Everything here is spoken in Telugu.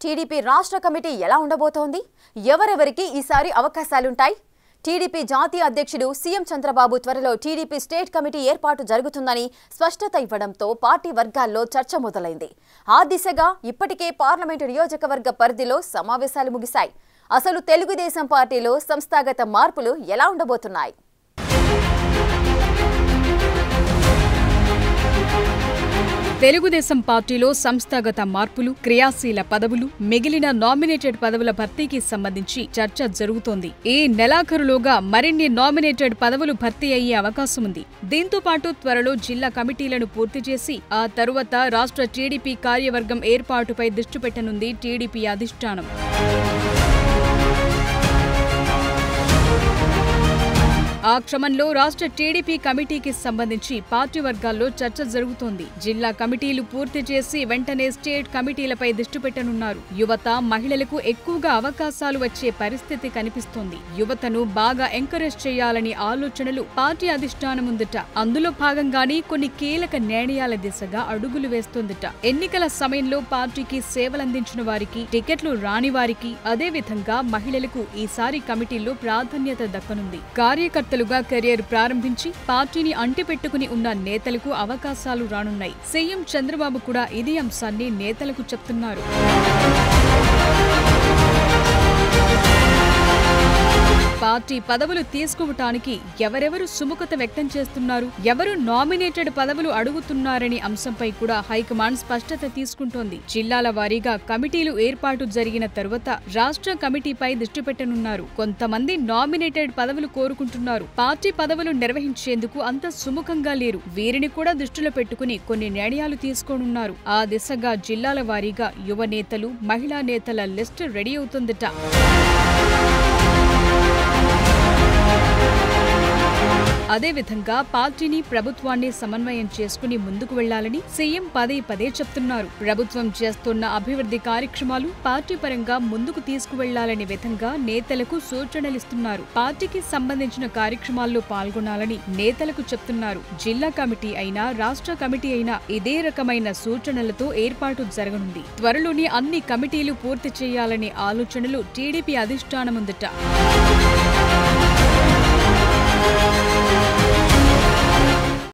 టీడీపీ రాష్ట్ర కమిటీ ఎలా ఉండబోతోంది? ఎవరెవరికి ఈసారి అవకాశాలుంటాయి? టీడీపీ జాతీయ అధ్యక్షుడు సీఎం చంద్రబాబు త్వరలో టీడీపీ స్టేట్ కమిటీ ఏర్పాటు జరుగుతుందని స్పష్టత ఇవ్వడంతో పార్టీ వర్గాల్లో చర్చ మొదలైంది. ఆ దిశగా ఇప్పటికే పార్లమెంటు నియోజకవర్గ పరిధిలో సమావేశాలు ముగిశాయి. అసలు తెలుగుదేశం పార్టీలో సంస్థాగత మార్పులు ఎలా ఉండబోతున్నాయి? తెలుగుదేశం పార్టీలో సంస్థాగత మార్పులు, క్రియాశీల పదవులు, మిగిలిన నామినేటెడ్ పదవుల భర్తీకి సంబంధించి చర్చ జరుగుతోంది. ఈ నెలాఖరులోగా మరిన్ని నామినేటెడ్ పదవులు భర్తీ అయ్యే అవకాశం ఉంది. దీంతో పాటు త్వరలో జిల్లా కమిటీలను పూర్తి చేసి ఆ తరువాత రాష్ట్ర టీడీపీ కార్యవర్గం ఏర్పాటుపై దృష్టి పెట్టనుంది టీడీపీ అధిష్టానం. ఆ క్రమంలో రాష్ట్ర టీడీపీ కమిటీకి సంబంధించి పార్టీ వర్గాల్లో చర్చ జరుగుతోంది. జిల్లా కమిటీలు పూర్తి చేసి వెంటనే స్టేట్ కమిటీలపై దృష్టి పెట్టనున్నారు. యువత, మహిళలకు ఎక్కువగా అవకాశాలు వచ్చే పరిస్థితి కనిపిస్తోంది. యువతను బాగా ఎంకరేజ్ చేయాలని ఆలోచనలు పార్టీ అధిష్టానం ఉందట. అందులో భాగంగానే కొన్ని కీలక నిర్ణయాల దిశగా అడుగులు వేస్తోందట. ఎన్నికల సమయంలో పార్టీకి సేవలందించిన వారికి, టికెట్లు రాని వారికి, అదేవిధంగా మహిళలకు ఈసారి కమిటీల్లో ప్రాధాన్యత దక్కనుంది. కార్యకర్తలుగా కెరీర్ ప్రారంభించి పార్టీని అంటిపెట్టుకుని ఉన్న నేతలకు అవకాశాలు రానున్నాయి. సీఎం చంద్రబాబు కూడా ఇదే అంశాన్ని నేతలకు చెప్తున్నారు. పార్టీ పదవులు తీసుకోవటానికి ఎవరెవరు సుముఖత వ్యక్తం చేస్తున్నారు, ఎవరు నామినేటెడ్ పదవులు అడుగుతున్నారనే అంశంపై కూడా హైకమాండ్ స్పష్టత తీసుకుంటోంది. జిల్లాల వారీగా కమిటీలు ఏర్పాటు జరిగిన తరువాత రాష్ట్ర కమిటీపై దృష్టి పెట్టనున్నారు. కొంతమంది నామినేటెడ్ పదవులు కోరుకుంటున్నారు. పార్టీ పదవులు నిర్వహించేందుకు అంత సుముఖంగా లేరు. వీరిని కూడా దృష్టిలో పెట్టుకుని కొన్ని నిర్ణయాలు తీసుకోనున్నారు. ఆ దిశగా జిల్లాల వారీగా యువ నేతలు, మహిళా నేతల లిస్టు రెడీ అవుతుందట. అదేవిధంగా పార్టీని, ప్రభుత్వాన్ని సమన్వయం చేసుకుని ముందుకు వెళ్లాలని సీఎం పదే పదే చెప్తున్నారు. ప్రభుత్వం చేస్తున్న అభివృద్ధి కార్యక్రమాలు పార్టీ పరంగా ముందుకు తీసుకువెళ్లాలనే విధంగా నేతలకు సూచనలిస్తున్నారు. పార్టీకి సంబంధించిన కార్యక్రమాల్లో పాల్గొనాలని నేతలకు చెప్తున్నారు. జిల్లా కమిటీ అయినా, రాష్ట్ర కమిటీ అయినా ఇదే రకమైన సూచనలతో ఏర్పాటు జరగనుంది. త్వరలోనే అన్ని కమిటీలు పూర్తి చేయాలనే ఆలోచనలు టీడీపీ అధిష్టానముందట.